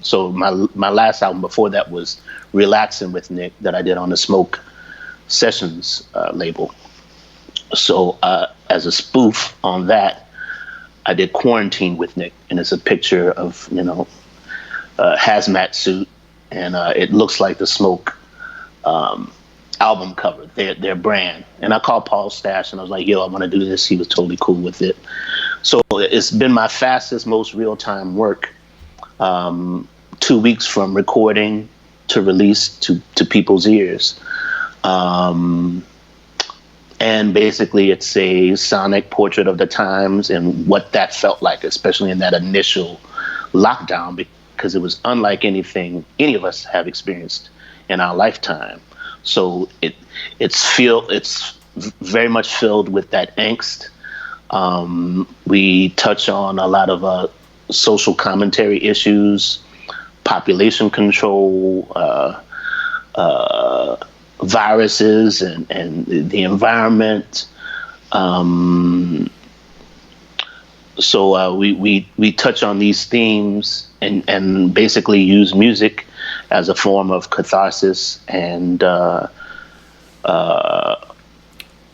So my last album before that was Relaxing with Nick that I did on the Smoke Sessions label. So as a spoof on that, I did Quarantine with Nick, and it's a picture of, a hazmat suit, and it looks like the Smoke album cover, their brand. And I called Paul Stash and I was like, yo, I want to do this. He was totally cool with it. So it's been my fastest, most real-time work. 2 weeks from recording to release to people's ears. And basically it's a sonic portrait of the times and what that felt like, especially in that initial lockdown, because it was unlike anything any of us have experienced in our lifetime. So it's very much filled with that angst. We touch on a lot of social commentary issues, population control, viruses, and the environment. So we touch on these themes and basically use music as a form of catharsis and of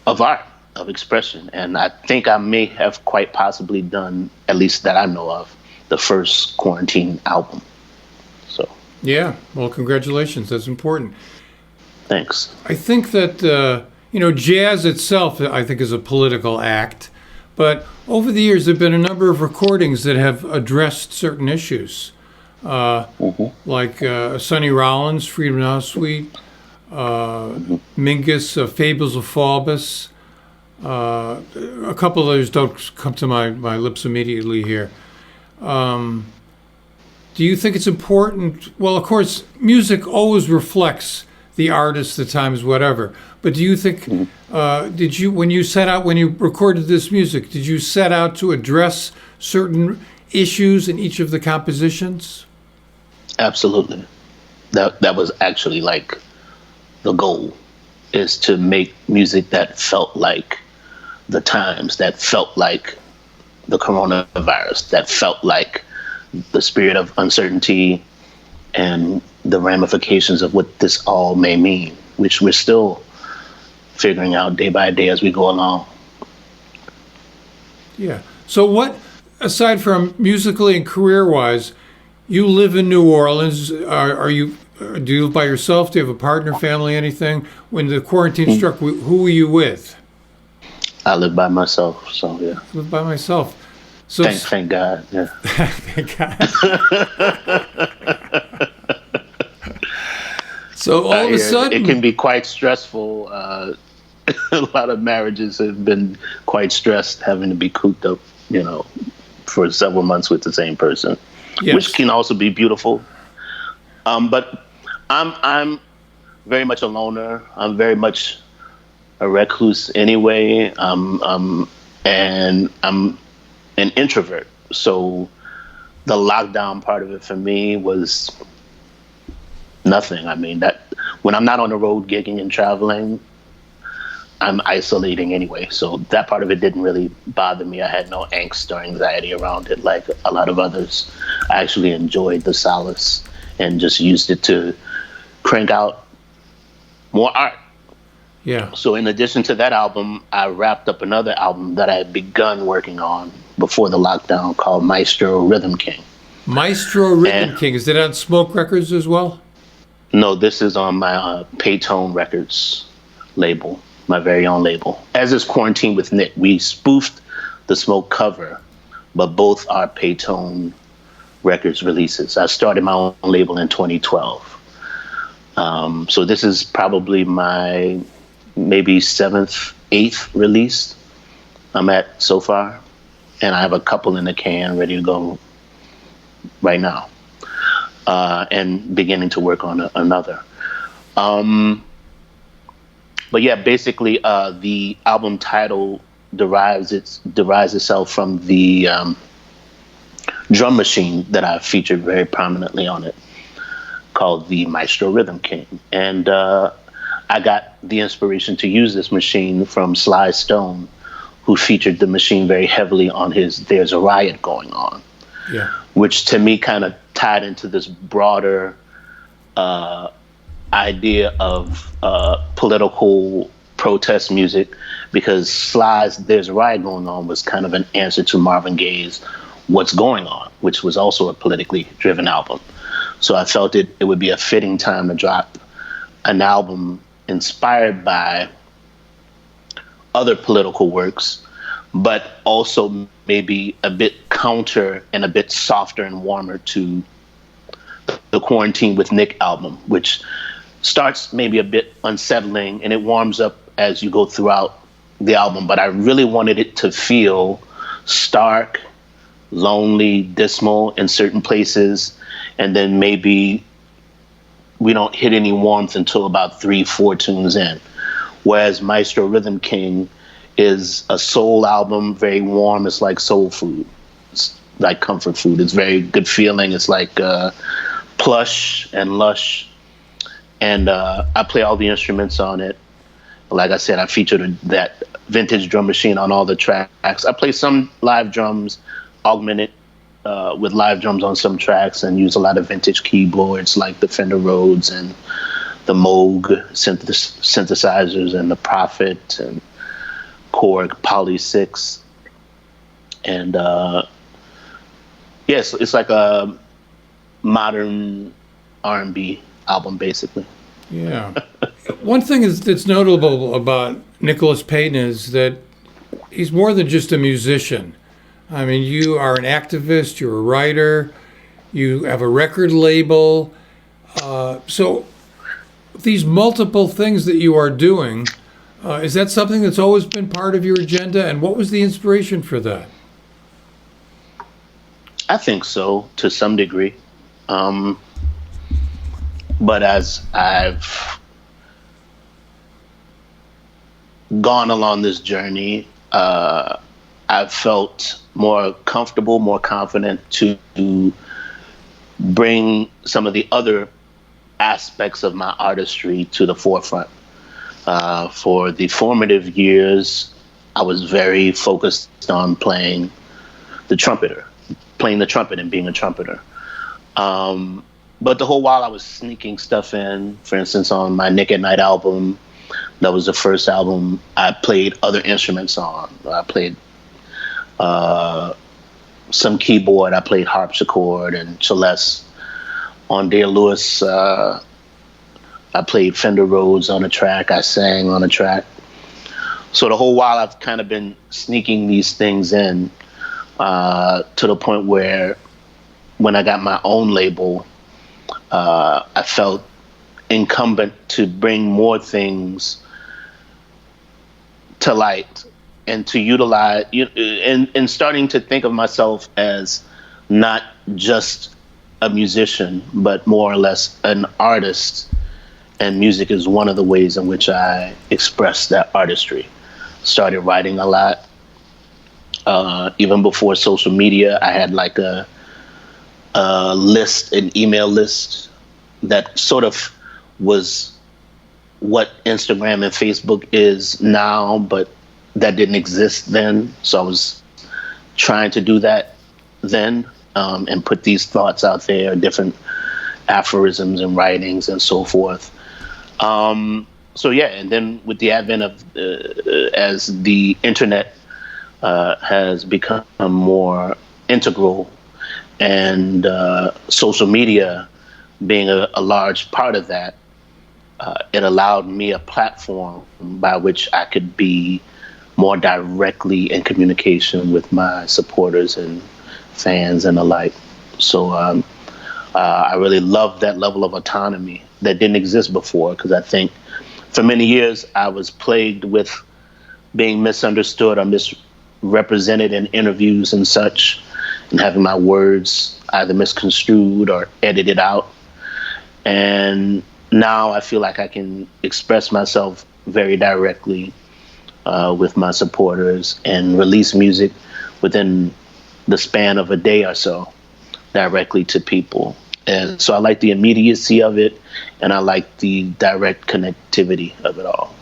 art, of expression. And I think I may have quite possibly done, at least that I know of, the first Quarantine album. So yeah, well, congratulations. That's important. Thanks. I think that jazz itself, I think, is a political act. But over the years, there have been a number of recordings that have addressed certain issues, like Sonny Rollins' Freedom Now Suite, Mingus, Fables of Faubus. A couple of others don't come to my lips immediately here. Do you think it's important? Well, of course, music always reflects the artist, the times, whatever. But do you think, when you recorded this music, did you set out to address certain issues in each of the compositions? Absolutely. That was actually like the goal, is to make music that felt like the times, that felt like the coronavirus, that felt like the spirit of uncertainty and the ramifications of what this all may mean, which we're still figuring out day by day as we go along. Yeah. So what, aside from musically and career-wise, you live in New Orleans. Do you live by yourself? Do you have a partner, family, anything? When the quarantine struck, who were you with? I live by myself, so yeah. I live by myself. So thank God. Yeah. Thank God. So all of a sudden, it can be quite stressful. A lot of marriages have been quite stressed, having to be cooped up, for several months with the same person, yes. Which can also be beautiful. But I'm very much a loner. I'm very much a recluse anyway. And I'm an introvert. So the lockdown part of it for me was nothing. I mean, that when I'm not on the road gigging and traveling, I'm isolating anyway. So that part of it didn't really bother me. I had no angst or anxiety around it like a lot of others. I actually enjoyed the solace and just used it to crank out more art. Yeah. So in addition to that album, I wrapped up another album that I had begun working on before the lockdown called Maestro Rhythm King. Maestro Rhythm King. Is it on Smoke Records as well? No, this is on my Payton Records label, my very own label. As is Quarantine with Nick. We spoofed the Smoke cover, but both are Payton Records releases. I started my own label in 2012. So this is probably my maybe 7th, 8th release I'm at so far. And I have a couple in the can ready to go right now. And beginning to work on another. But yeah, basically the album title derives itself from the drum machine that I featured very prominently on it, called the Maestro Rhythm King. And I got the inspiration to use this machine from Sly Stone, who featured the machine very heavily on his There's a Riot Going On. Yeah. Which to me kind of tied into this broader idea of political protest music, because Sly's "There's a Riot Going On" was kind of an answer to Marvin Gaye's "What's Going On," which was also a politically driven album. So I felt it would be a fitting time to drop an album inspired by other political works, but also maybe a bit counter and a bit softer and warmer to the Quarantine with Nick album, which starts maybe a bit unsettling and it warms up as you go throughout the album. But I really wanted it to feel stark, lonely, dismal in certain places, and then maybe we don't hit any warmth until about 3-4 tunes in. Whereas Maestro Rhythm King is a soul album, very warm. It's like soul food. It's like comfort food. It's very good feeling. It's like plush and lush. And I play all the instruments on it. Like I said, I featured that vintage drum machine on all the tracks. I play some live drums, augmented with live drums on some tracks, and use a lot of vintage keyboards like the Fender Rhodes and the Moog synthesizers and the Prophet and Korg Poly 6. And yes, it's like a modern R&B album, basically. Yeah. One thing that's notable about Nicholas Payton is that he's more than just a musician. I mean, you are an activist, you're a writer, you have a record label. So these multiple things that you are doing, is that something that's always been part of your agenda? And what was the inspiration for that? I think so, to some degree. But as I've gone along this journey, I've felt more comfortable, more confident to bring some of the other aspects of my artistry to the forefront. For the formative years, I was very focused on playing the trumpet and being a trumpeter. But the whole while I was sneaking stuff in. For instance, on my Nick at Night album, that was the first album I played other instruments on. I played some keyboard. I played harpsichord and celeste. On Dear Lewis, I played Fender Rhodes on a track. I sang on a track. So the whole while I've kind of been sneaking these things in to the point where when I got my own label, I felt incumbent to bring more things to light and to utilize, and starting to think of myself as not just a musician, but more or less an artist. And music is one of the ways in which I express that artistry. Started writing a lot. Even before social media, I had like a list, an email list that sort of was what Instagram and Facebook is now, but that didn't exist then. So I was trying to do that then, and put these thoughts out there, different aphorisms and writings and so forth. So yeah, and then with the advent of as the internet has become more integral, and social media being a large part of that, it allowed me a platform by which I could be more directly in communication with my supporters and fans and the like. So I really love that level of autonomy that didn't exist before, because I think for many years I was plagued with being misunderstood or misrepresented in interviews and such, and having my words either misconstrued or edited out. And now I feel like I can express myself very directly with my supporters and release music within the span of a day or so directly to people. And so I like the immediacy of it, and I like the direct connectivity of it all.